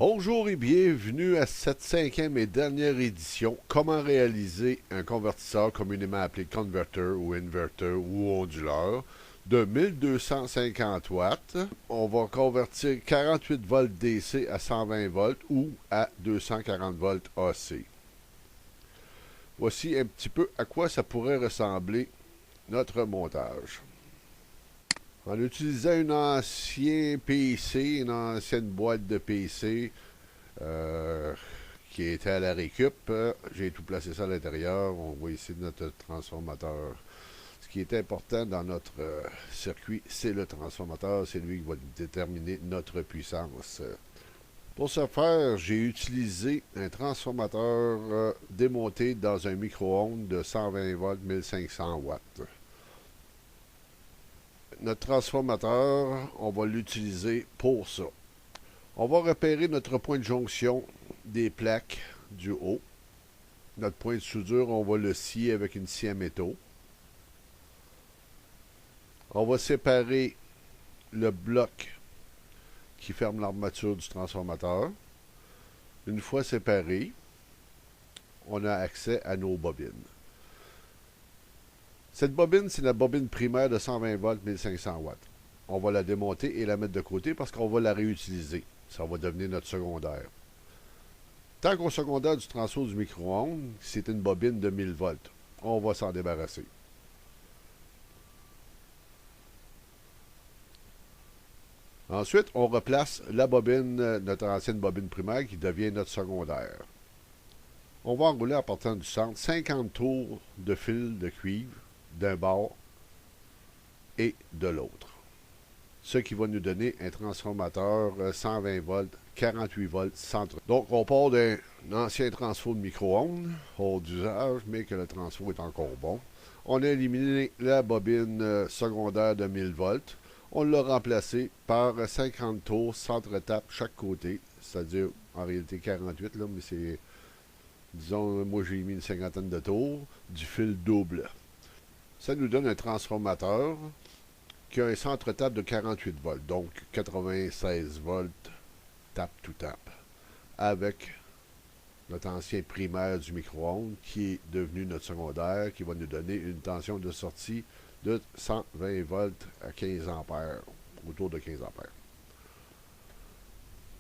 Bonjour et bienvenue à cette cinquième et dernière édition. Comment réaliser un convertisseur communément appelé converter ou inverter ou onduleur de 1250 watts. On va convertir 48 volts DC à 120 volts ou à 240 volts AC. Voici un petit peu à quoi ça pourrait ressembler notre montage. En utilisant un ancien PC, une ancienne boîte de PC qui était à la récup, j'ai tout placé ça à l'intérieur. On voit ici notre transformateur. Ce qui est important dans notre circuit, c'est le transformateur. C'est lui qui va déterminer notre puissance. Pour ce faire, j'ai utilisé un transformateur démonté dans un micro-ondes de 120 volts 1500 watts. Notre transformateur, on va l'utiliser pour ça. On va repérer notre point de jonction des plaques du haut. Notre point de soudure, on va le scier avec une scie à métaux. On va séparer le bloc qui ferme l'armature du transformateur. Une fois séparé, on a accès à nos bobines. Cette bobine, c'est la bobine primaire de 120 volts 1500 watts. On va la démonter et la mettre de côté parce qu'on va la réutiliser. Ça va devenir notre secondaire. Tant qu'au secondaire du transfo du micro-ondes, c'est une bobine de 1000 volts. On va s'en débarrasser. Ensuite, on replace la bobine, notre ancienne bobine primaire qui devient notre secondaire. On va enrouler en partant du centre 50 tours de fil de cuivre d'un bord et de l'autre. Ce qui va nous donner un transformateur 120 volts, 48 volts, centre. Donc, on part d'un ancien transfo de micro-ondes, hors d'usage, mais que le transfo est encore bon. On a éliminé la bobine secondaire de 1000 volts. On l'a remplacé par 50 tours, centre-tape chaque côté, c'est-à-dire en réalité 48, là, mais c'est, disons, moi j'ai mis une cinquantaine de tours, du fil double. Ça nous donne un transformateur qui a un centre-tape de 48 volts, donc 96 volts, tape tout tape, avec notre ancien primaire du micro-ondes qui est devenu notre secondaire, qui va nous donner une tension de sortie de 120 volts à 15 ampères, autour de 15 ampères.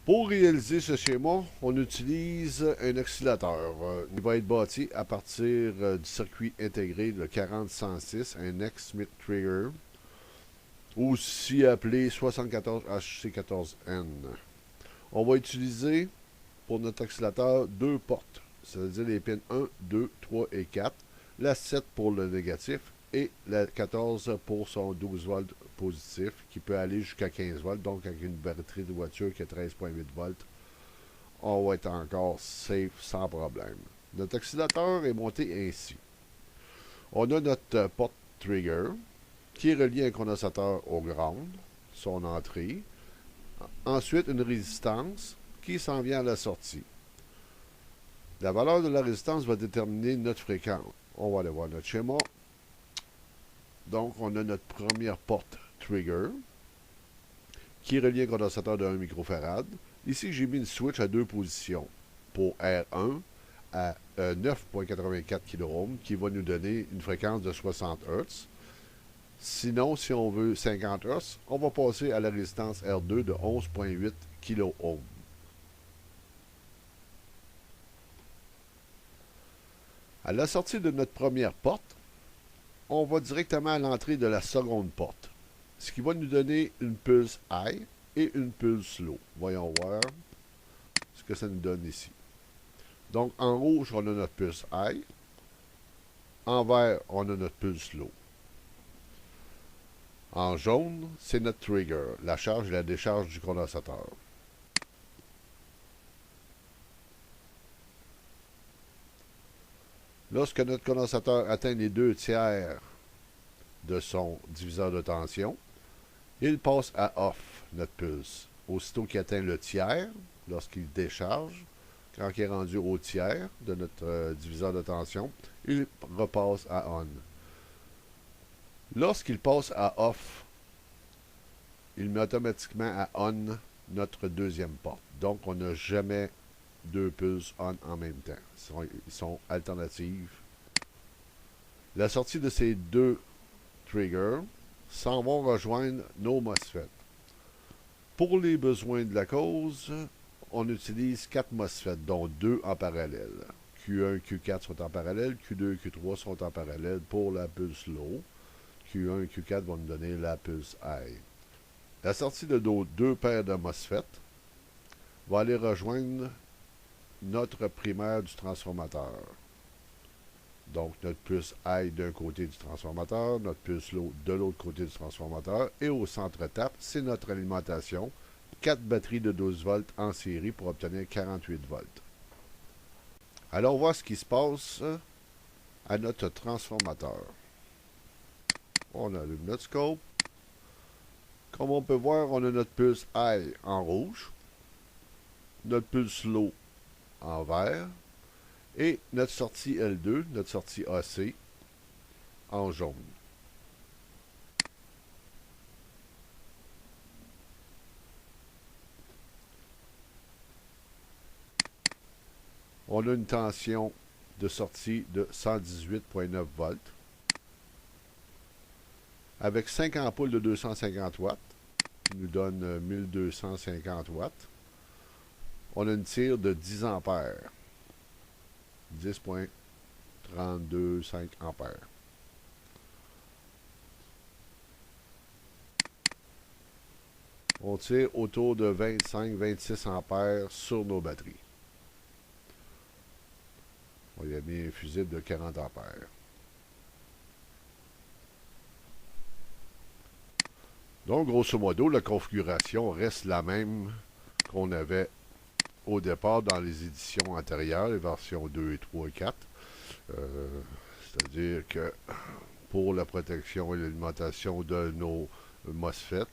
Pour réaliser ce schéma, on utilise un oscillateur. Il va être bâti à partir du circuit intégré de 40-106, un X-Smith Trigger, aussi appelé 74HC14N. On va utiliser pour notre oscillateur deux portes, c'est-à-dire les pins 1, 2, 3 et 4, la 7 pour le négatif et la 14 pour son 12 volts positif qui peut aller jusqu'à 15 volts. Donc avec une batterie de voiture qui a 13,8 volts, on va être encore safe sans problème. Notre oscillateur est monté ainsi. On a notre porte trigger qui est relié à un condensateur au ground, son entrée. Ensuite, une résistance qui s'en vient à la sortie. La valeur de la résistance va déterminer notre fréquence. On va aller voir notre schéma. Donc, on a notre première porte trigger qui est reliée à un condensateur de 1 microfarad. Ici, j'ai mis une switch à deux positions pour R1 à 9,84 kΩ qui va nous donner une fréquence de 60 Hz. Sinon, si on veut 50 Hz, on va passer à la résistance R2 de 11,8 kΩ. À la sortie de notre première porte, on va directement à l'entrée de la seconde porte, ce qui va nous donner une pulse high et une pulse low. Voyons voir ce que ça nous donne ici. Donc, en rouge, on a notre pulse high. En vert, on a notre pulse low. En jaune, c'est notre trigger, la charge et la décharge du condensateur. Lorsque notre condensateur atteint les 2/3 de son diviseur de tension, il passe à off, notre pulse. Aussitôt qu'il atteint le tiers, lorsqu'il décharge, quand il est rendu au tiers de notre diviseur de tension, il repasse à on. Lorsqu'il passe à off, il met automatiquement à on notre deuxième porte. Donc, on n'a jamais deux pulses on en même temps. Ils sont alternatives. La sortie de ces deux triggers s'en vont rejoindre nos MOSFET. Pour les besoins de la cause, on utilise 4 MOSFET, dont 2 en parallèle. Q1 Q4 sont en parallèle, Q2 Q3 sont en parallèle pour la pulse low. Q1 et Q4 vont nous donner la pulse high. La sortie de nos deux paires de MOSFET va aller rejoindre notre primaire du transformateur. Donc, notre pulse high d'un côté du transformateur, notre pulse low de l'autre côté du transformateur. Et au centre tape, c'est notre alimentation. 4 batteries de 12 volts en série pour obtenir 48 volts. Alors, on voit ce qui se passe à notre transformateur. On allume notre scope. Comme on peut voir, on a notre pulse high en rouge, notre pulse low en vert et notre sortie L2, notre sortie AC en jaune. On a une tension de sortie de 118,9 volts avec 5 ampoules de 250 watts qui nous donne 1250 watts. On a une tire de 10 ampères. 10,325 ampères. On tire autour de 25-26 ampères sur nos batteries. On y a mis un fusible de 40 ampères. Donc, grosso modo, la configuration reste la même qu'on avait au départ dans les éditions antérieures, les versions 2 et 3 et 4. C'est-à-dire que pour la protection et l'alimentation de nos MOSFET,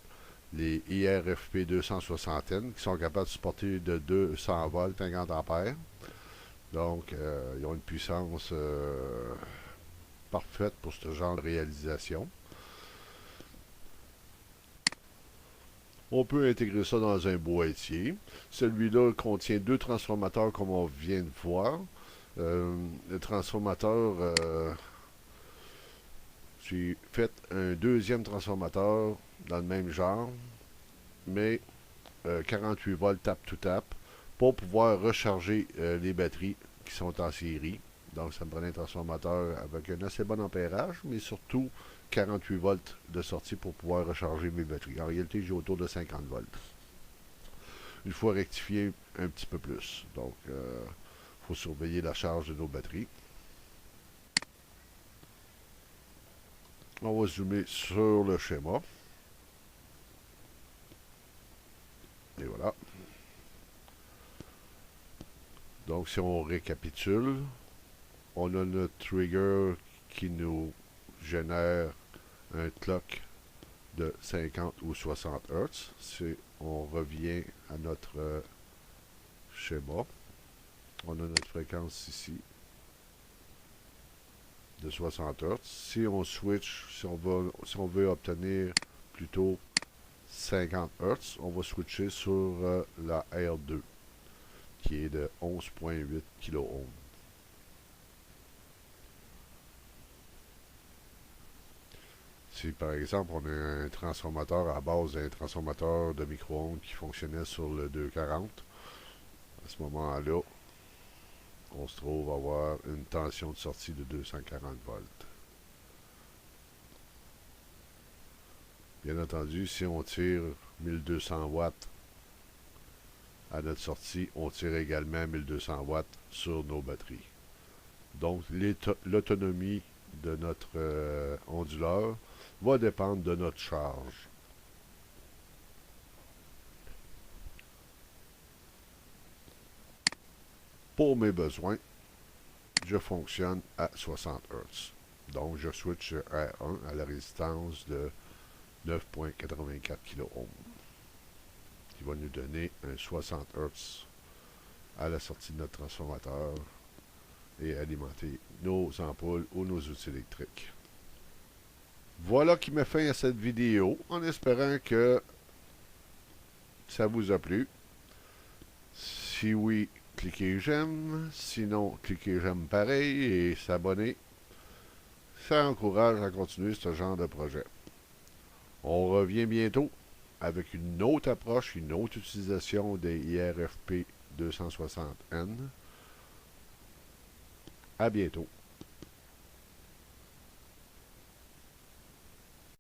les IRFP 260 qui sont capables de supporter de 200 volts, 50 ampères. Donc, ils ont une puissance parfaite pour ce genre de réalisation. On peut intégrer ça dans un boîtier. Celui-là contient 2 transformateurs comme on vient de voir. Le transformateur, j'ai fait un deuxième transformateur dans le même genre, mais 48 volts tap-to-tap pour pouvoir recharger les batteries qui sont en série. Donc, ça me prenait un transformateur avec un assez bon ampérage, mais surtout 48 volts de sortie pour pouvoir recharger mes batteries. En réalité, j'ai autour de 50 volts. Il faut rectifier un petit peu plus. Donc, il faut surveiller la charge de nos batteries. On va zoomer sur le schéma. Et voilà. Donc, si on récapitule, on a notre trigger qui nous génère un clock de 50 ou 60 Hz. Si on revient à notre schéma, on a notre fréquence ici de 60 Hz. Si on switch, si on veut obtenir plutôt 50 Hz, on va switcher sur la R2 qui est de 11,8 kΩ. Si par exemple on a un transformateur à base d'un transformateur de micro-ondes qui fonctionnait sur le 240, à ce moment-là, on se trouve à avoir une tension de sortie de 240 volts. Bien entendu, si on tire 1200 watts à notre sortie, on tire également 1200 watts sur nos batteries. Donc, l'autonomie de notre onduleur va dépendre de notre charge. Pour mes besoins, je fonctionne à 60 Hz. Donc, je switch R1 à la résistance de 9,84 kΩ, qui va nous donner un 60 Hz à la sortie de notre transformateur et alimenter nos ampoules ou nos outils électriques. Voilà qui met fin à cette vidéo, en espérant que ça vous a plu. Si oui, cliquez j'aime. Sinon, cliquez j'aime pareil et s'abonner. Ça encourage à continuer ce genre de projet. On revient bientôt avec une autre approche, une autre utilisation des IRFP 260N. À bientôt.